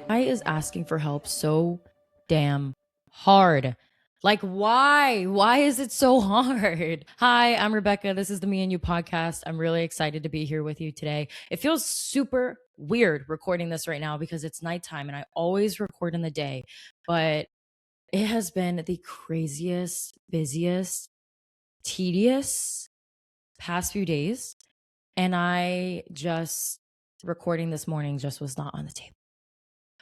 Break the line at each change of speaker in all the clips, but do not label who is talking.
Why is asking for help so damn hard? Like, why? Why is it so hard? Hi, I'm Rebecca. This is the Me and You podcast. I'm really excited to be here with you today. It feels super weird recording this right now because it's nighttime and I always record in the day, but it has been the craziest, busiest, tedious past few days. And I just, recording this morning just was not on the table.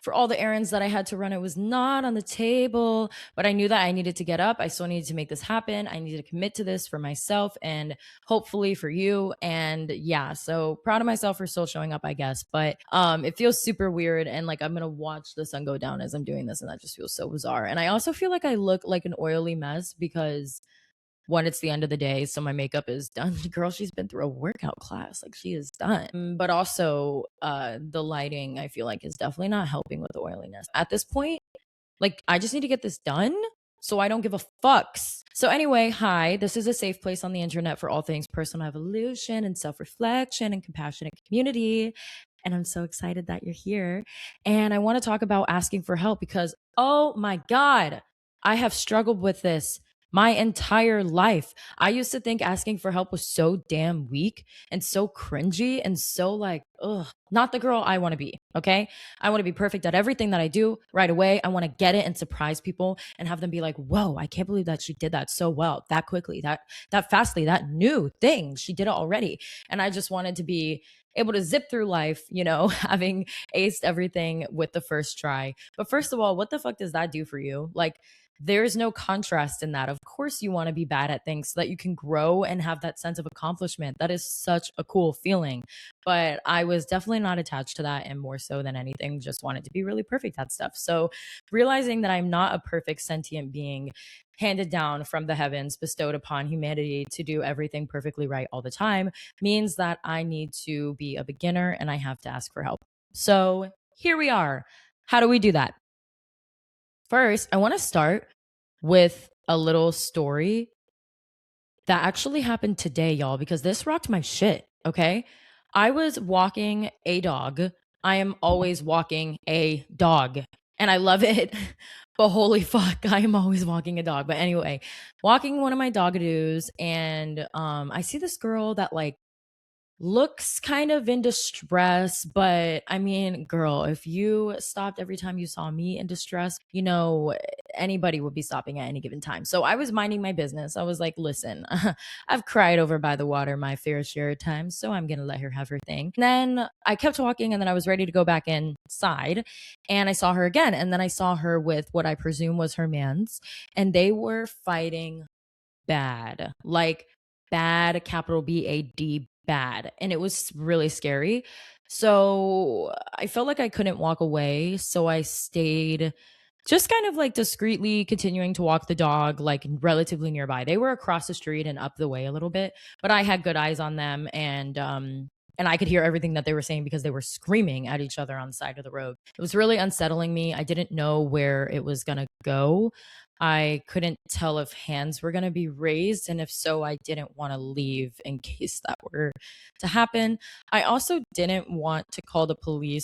For all the errands that I had to run, it was not on the table. But I knew that I needed to get up. I still needed to make this happen. I needed to commit to this for myself and hopefully for you. And yeah, so proud of myself for still showing up, I guess. But it feels super weird. And like I'm gonna watch the sun go down as I'm doing this, and that just feels so bizarre. And I also feel like I look like an oily mess because one, it's the end of the day, so my makeup is done. Girl, she's been through a workout class. Like she is done. But also, the lighting, I feel like, is definitely not helping with the oiliness. At this point, like I just need to get this done so I don't give a fucks. So anyway, hi, this is a safe place on the internet for all things personal evolution and self-reflection and compassionate community. And I'm so excited that you're here. And I want to talk about asking for help because, oh my God, I have struggled with this my entire life. I used to think asking for help was so damn weak and so cringy and so like, ugh, not the girl I want to be. Okay. I want to be perfect at everything that I do right away. I want to get it and surprise people and have them be like, whoa, I can't believe that she did that so well, that quickly, that fastly, that new thing. She did it already. And I just wanted to be able to zip through life, having aced everything with the first try. But first of all, what the fuck does that do for you? Like, there's no contrast in that. Of course, you want to be bad at things so that you can grow and have that sense of accomplishment. That is such a cool feeling. But I was definitely not attached to that. And more so than anything, just wanted to be really perfect at stuff. So realizing that I'm not a perfect sentient being handed down from the heavens, bestowed upon humanity to do everything perfectly right all the time, means that I need to be a beginner and I have to ask for help. So here we are. How do we do that? First, I want to start with a little story that actually happened today, y'all, because this rocked my shit. Okay. I was walking a dog. I am always walking a dog and I love it. But holy fuck, I am always walking a dog. But anyway, walking one of my dogadoos, and I see this girl that like looks kind of in distress, but I mean, girl, if you stopped every time you saw me in distress, anybody would be stopping at any given time. So I was minding my business. I was like, listen, I've cried over by the water my fair share of times, so I'm going to let her have her thing. And then I kept walking, and then I was ready to go back inside, and I saw her again. And then I saw her with what I presume was her man's, and they were fighting bad, like bad, capital BAD, bad. And it was really scary. So I felt like I couldn't walk away. So I stayed just kind of like discreetly continuing to walk the dog, like relatively nearby. They were across the street and up the way a little bit, but I had good eyes on them, and I could hear everything that they were saying because they were screaming at each other on the side of the road. It was really unsettling me. I didn't know where it was going to go. I couldn't tell if hands were going to be raised. And if so, I didn't want to leave in case that were to happen. I also didn't want to call the police.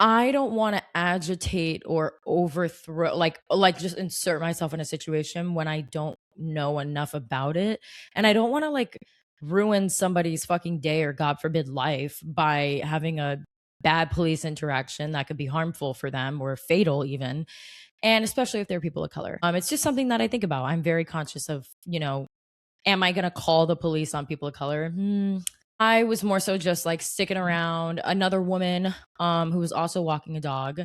I don't want to agitate or overthrow, like just insert myself in a situation when I don't know enough about it. And I don't want to like ruin somebody's fucking day or God forbid life by having a bad police interaction that could be harmful for them or fatal even, and especially if they're people of color. It's just something that I think about. I'm very conscious of, am I going to call the police on people of color? I was more so just like sticking around. Another woman who was also walking a dog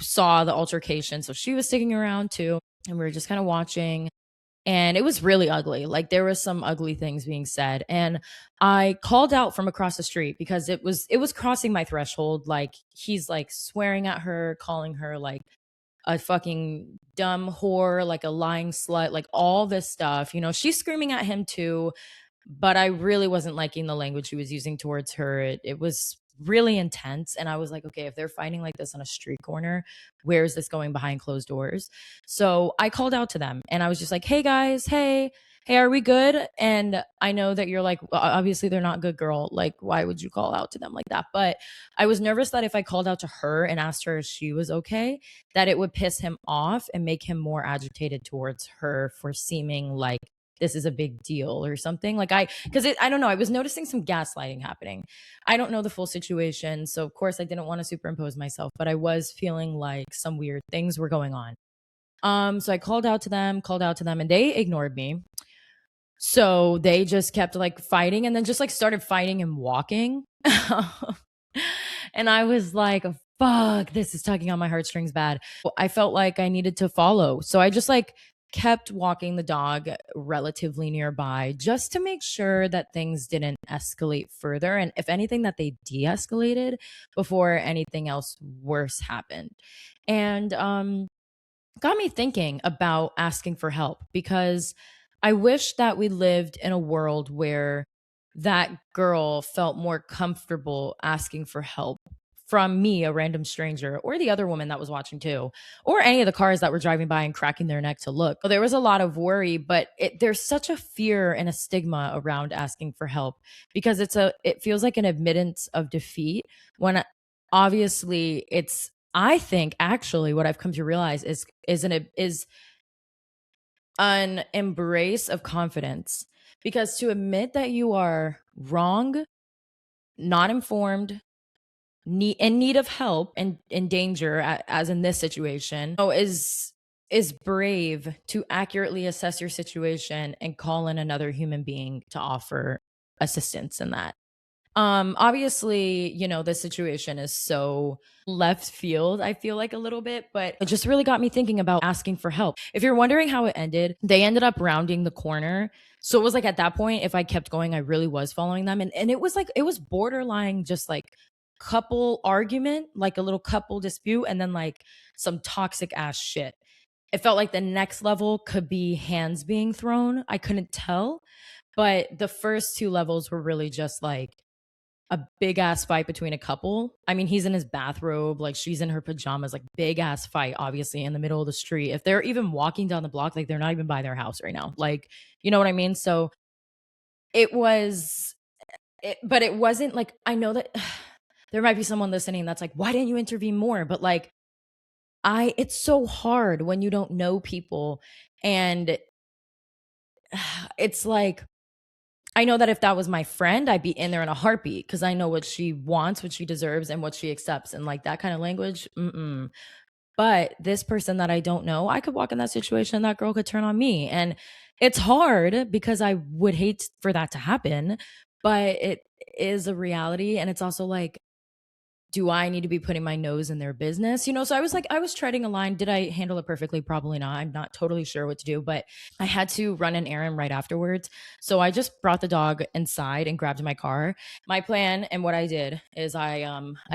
saw the altercation, so she was sticking around too, and we were just kind of watching. And it was really ugly. Like there was some ugly things being said, and I called out from across the street because it was crossing my threshold. Like he's like swearing at her, calling her like a fucking dumb whore, like a lying slut, like all this stuff. She's screaming at him too, but I really wasn't liking the language she was using towards her. It was really intense. And I was like, okay, if they're fighting like this on a street corner, where is this going behind closed doors? So I called out to them and I was just like, hey guys, hey. hey, are we good? And I know that you're like, well, obviously they're not good, girl. Like, why would you call out to them like that? But I was nervous that if I called out to her and asked her if she was okay, that it would piss him off and make him more agitated towards her for seeming like this is a big deal or something. Like because I don't know, I was noticing some gaslighting happening. I don't know the full situation. So, of course, I didn't want to superimpose myself, but I was feeling like some weird things were going on. So I called out to them, and they ignored me. So they just kept like fighting and then just like started fighting and walking. And I was like, fuck, this is tugging on my heartstrings bad. I felt like I needed to follow. So I just like kept walking the dog relatively nearby just to make sure that things didn't escalate further. And if anything, that they de escalated before anything else worse happened. And got me thinking about asking for help because I wish that we lived in a world where that girl felt more comfortable asking for help from me, a random stranger, or the other woman that was watching too, or any of the cars that were driving by and cracking their neck to look. There was a lot of worry, but there's such a fear and a stigma around asking for help because it feels like an admittance of defeat when obviously it's I think actually what I've come to realize is an embrace of confidence because to admit that you are wrong, not informed, in need of help and in danger, as in this situation, is brave to accurately assess your situation and call in another human being to offer assistance in that. Obviously, this situation is so left field, I feel like a little bit, but it just really got me thinking about asking for help. If you're wondering how it ended, they ended up rounding the corner. So it was like at that point, if I kept going, I really was following them. And it was like, it was borderline just like couple argument, like a little couple dispute, and then like some toxic ass shit. It felt like the next level could be hands being thrown. I couldn't tell. But the first two levels were really just like, a big ass fight between a couple. I mean, he's in his bathrobe, like she's in her pajamas, like big ass fight, obviously, in the middle of the street. If they're even walking down the block, like they're not even by their house right now. Like, you know what I mean? So it was, but it wasn't like, I know that there might be someone listening that's like, why didn't you intervene more? But like, it's so hard when you don't know people. And it's like, I know that if that was my friend, I'd be in there in a heartbeat because I know what she wants, what she deserves, and what she accepts. And like that kind of language, mm-mm. But this person that I don't know, I could walk in that situation, that girl could turn on me. And it's hard because I would hate for that to happen, but it is a reality. And it's also like, do I need to be putting my nose in their business? So I was like, I was treading a line. Did I handle it perfectly? Probably not. I'm not totally sure what to do, but I had to run an errand right afterwards. So I just brought the dog inside and grabbed my car. My plan and what I did is I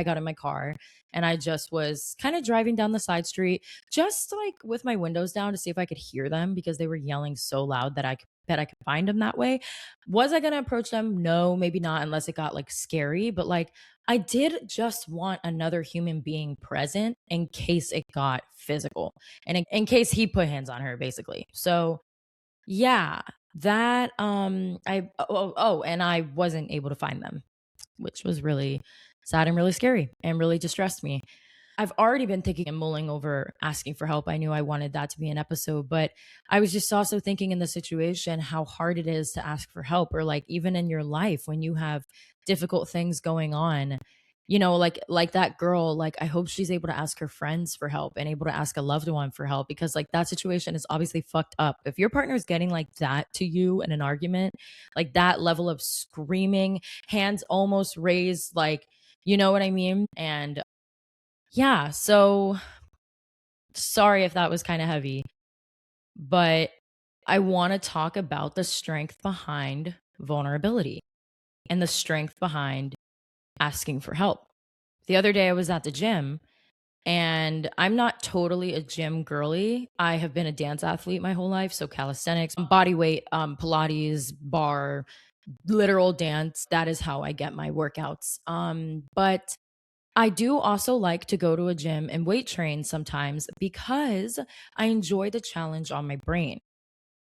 got in my car and I just was kind of driving down the side street, just like with my windows down to see if I could hear them because they were yelling so loud that I could find them that way. Was I going to approach them? No, maybe not unless it got like scary, but like I did just want another human being present in case it got physical and in case he put hands on her, basically. So, yeah, that, and I wasn't able to find them, which was really sad and really scary and really distressed me. I've already been thinking and mulling over asking for help. I knew I wanted that to be an episode, but I was just also thinking in the situation how hard it is to ask for help, or like even in your life when you have difficult things going on. Like that girl, like I hope she's able to ask her friends for help and able to ask a loved one for help because like that situation is obviously fucked up. If your partner is getting like that to you in an argument, like that level of screaming, hands almost raised, like you know what I mean? And yeah, so sorry if that was kind of heavy, but I want to talk about the strength behind vulnerability and the strength behind asking for help. The other day I was at the gym and I'm not totally a gym girly. I have been a dance athlete my whole life, so calisthenics, body weight, Pilates, bar, literal dance, that is how I get my workouts. But I do also like to go to a gym and weight train sometimes because I enjoy the challenge on my brain.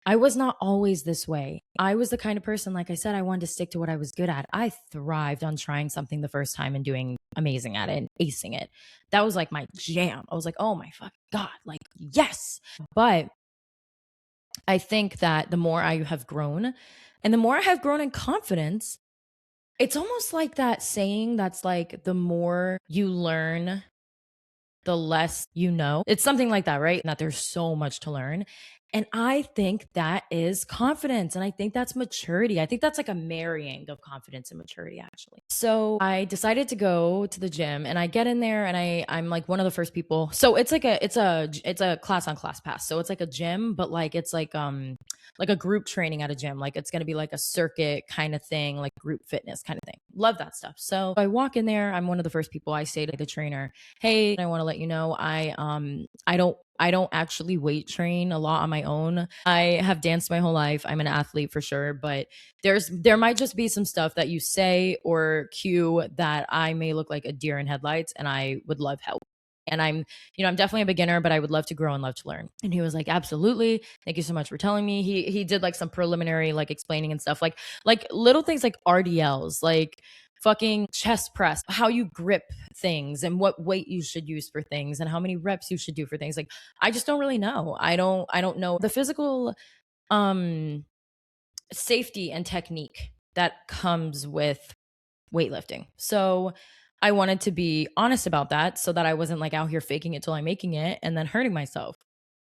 I was not always this way. I was the kind of person, like I said, I wanted to stick to what I was good at. I thrived on trying something the first time and doing amazing at it and acing it. That was like my jam. I was like, oh my fucking God, like, yes. But I think that the more I have grown and the more I have grown in confidence, it's almost like that saying that's like the more you learn, the less you know. It's something like that, right? That there's so much to learn. And I think that is confidence. And I think that's maturity. I think that's like a marrying of confidence and maturity, actually. So I decided to go to the gym and I get in there and I'm like one of the first people. So it's like it's a class on class pass. So it's like a gym, but like a group training at a gym. Like it's gonna be like a circuit kind of thing, like group fitness kind of thing. Love that stuff. So I walk in there, I'm one of the first people. I say to the trainer, hey, I want to let you know I don't actually weight train a lot on my own. I have danced my whole life. I'm an athlete for sure, but there might just be some stuff that you say or cue that I may look like a deer in headlights and I would love help. And I'm definitely a beginner, but I would love to grow and love to learn. And he was like, absolutely. Thank you so much for telling me. He did like some preliminary like explaining and stuff, like little things like RDLs, like fucking chest press, how you grip things and what weight you should use for things and how many reps you should do for things. Like I just don't really know. I don't know the physical um safety and technique that comes with weightlifting. So I wanted to be honest about that so that I wasn't like out here faking it till I'm making it and then hurting myself.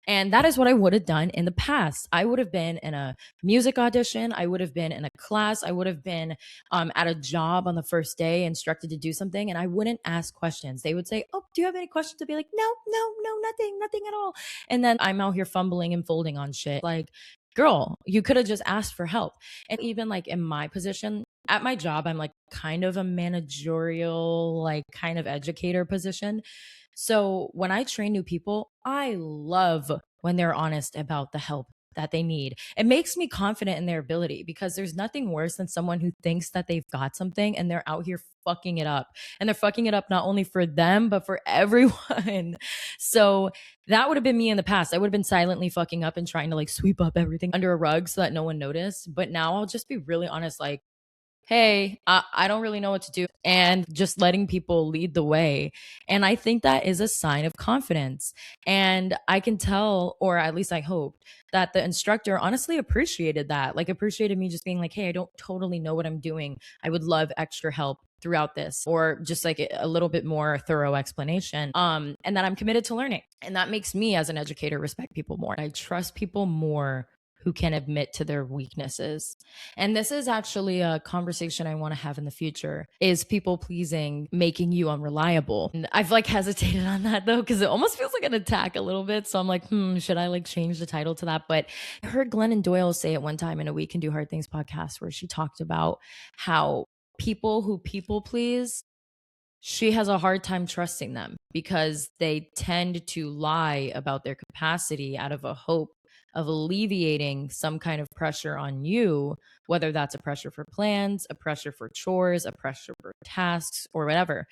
And that is what I would have done in the past. I would have been in a music audition. I would have been in a class. I would have been at a job on the first day, instructed to do something, and I wouldn't ask questions. They would say, oh, do you have any questions? I'd be like, no, no, no, nothing, nothing at all. And then I'm out here fumbling and folding on shit. Like, girl, you could have just asked for help. And even like in my position, at my job, I'm like kind of a managerial, like kind of educator position. So when I train new people, I love when they're honest about the help that they need. It makes me confident in their ability because there's nothing worse than someone who thinks that they've got something and they're out here fucking it up. And they're fucking it up not only for them, but for everyone. So that would have been me in the past. I would have been silently fucking up and trying to like sweep up everything under a rug so that no one noticed. But now I'll just be really honest, like, hey, I don't really know what to do, and just letting people lead the way. And I think that is a sign of confidence. And I can tell, or at least I hope, that the instructor honestly appreciated that, like, appreciated me just being like, hey, I don't totally know what I'm doing. I would love extra help throughout this, or just like a little bit more thorough explanation, and that I'm committed to learning. And that makes me as an educator respect people more. I trust people more who can admit to their weaknesses. And this is actually a conversation I want to have in the future. Is people pleasing making you unreliable? And I've like hesitated on that though, because it almost feels like an attack a little bit. So I'm like, should I like change the title to that? But I heard Glennon Doyle say it one time in a We Can Do Hard Things podcast where she talked about how people who people please, she has a hard time trusting them because they tend to lie about their capacity out of a hope of alleviating some kind of pressure on you, whether that's a pressure for plans, a pressure for chores, a pressure for tasks, or whatever.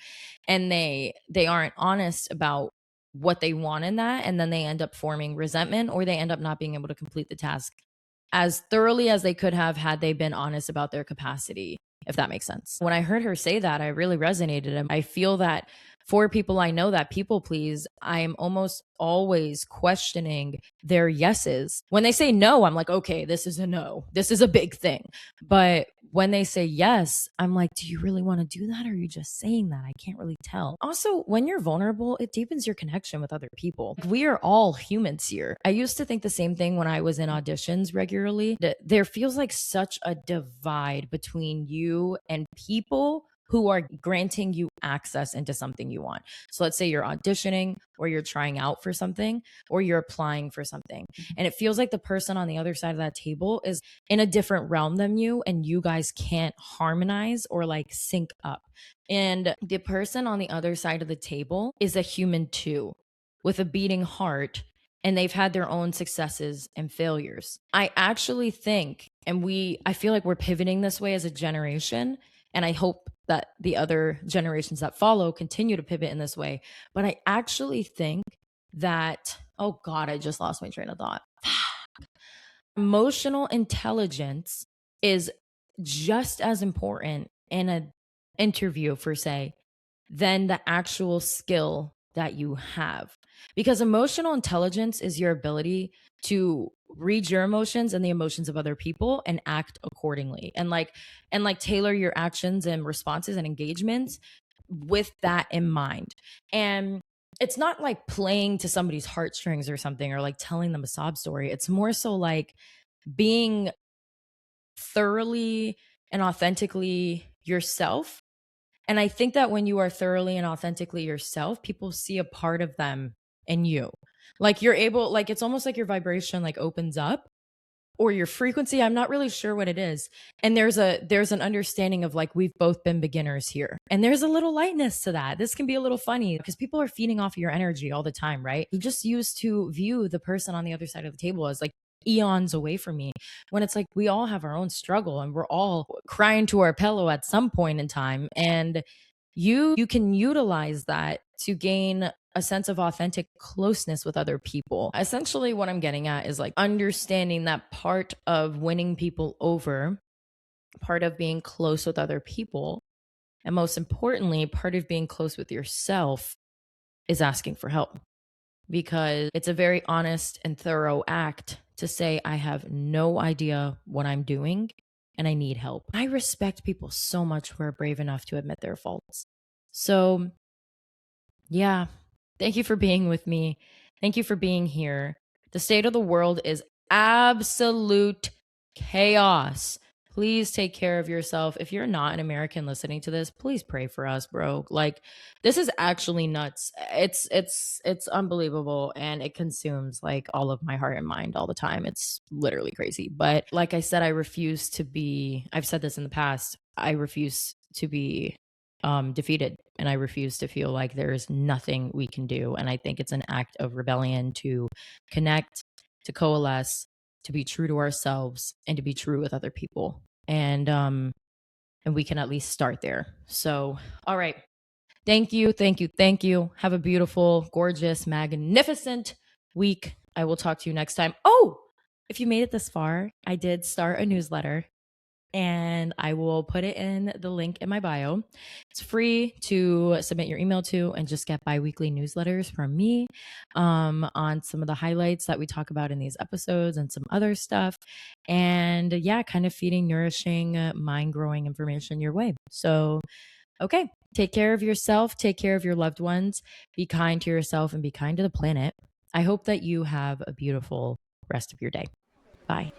And they aren't honest about what they want in that, and then they end up forming resentment, or they end up not being able to complete the task as thoroughly as they could have had they been honest about their capacity, if that makes sense. When I heard her say that, I really resonated. And I feel that for people I know that people please, I'm almost always questioning their yeses. When they say no, I'm like, okay, this is a no. This is a big thing. But when they say yes, I'm like, do you really want to do that? Or are you just saying that? I can't really tell. Also, when you're vulnerable, it deepens your connection with other people. We are all humans here. I used to think the same thing when I was in auditions regularly. There feels like such a divide between you and people who are granting you access into something you want. So let's say you're auditioning or you're trying out for something or you're applying for something. And it feels like the person on the other side of that table is in a different realm than you and you guys can't harmonize or like sync up. And the person on the other side of the table is a human too, with a beating heart, and they've had their own successes and failures. I actually think, and I feel like we're pivoting this way as a generation, and I hope that the other generations that follow continue to pivot in this way. But I actually think that, oh God, I just lost my train of thought. Emotional intelligence is just as important in an interview, for say, than the actual skill that you have. Because emotional intelligence is your ability to read your emotions and the emotions of other people and act accordingly, and tailor your actions and responses and engagements with that in mind. And it's not like playing to somebody's heartstrings or something, or like telling them a sob story. It's more so like being thoroughly and authentically yourself. And I think that when you are thoroughly and authentically yourself, people see a part of them in you. Like you're able, like it's almost like your vibration like opens up, or your frequency. I'm not really sure what it is. And there's an understanding of like, we've both been beginners here. And there's a little lightness to that. This can be a little funny because people are feeding off of your energy all the time, right? You just used to view the person on the other side of the table as like eons away from me, when it's like we all have our own struggle and we're all crying to our pillow at some point in time. And you can utilize that to gain a sense of authentic closeness with other people. Essentially, what I'm getting at is like understanding that part of winning people over, part of being close with other people, and most importantly, part of being close with yourself is asking for help, because it's a very honest and thorough act to say, I have no idea what I'm doing and I need help. I respect people so much who are brave enough to admit their faults. So, yeah, thank you for being with me. Thank you for being here. The state of the world is absolute chaos. Please take care of yourself. If you're not an American listening to this, please pray for us, bro. Like, this is actually nuts. It's unbelievable, and it consumes like all of my heart and mind all the time. It's literally crazy. But like I said, I've said this in the past. I refuse to be defeated, and I refuse to feel like there is nothing we can do. And I think it's an act of rebellion to connect, to coalesce, to be true to ourselves, and to be true with other people. And we can at least start there. So, all right. Thank you, thank you, thank you. Have a beautiful, gorgeous, magnificent week. I will talk to you next time. Oh, if you made it this far, I did start a newsletter, and I will put it in the link in my bio. It's free to submit your email to and just get bi-weekly newsletters from me on some of the highlights that we talk about in these episodes and some other stuff. And yeah, kind of feeding nourishing, mind-growing information your way. So, okay, take care of yourself, take care of your loved ones, be kind to yourself, and be kind to the planet. I hope that you have a beautiful rest of your day. Bye.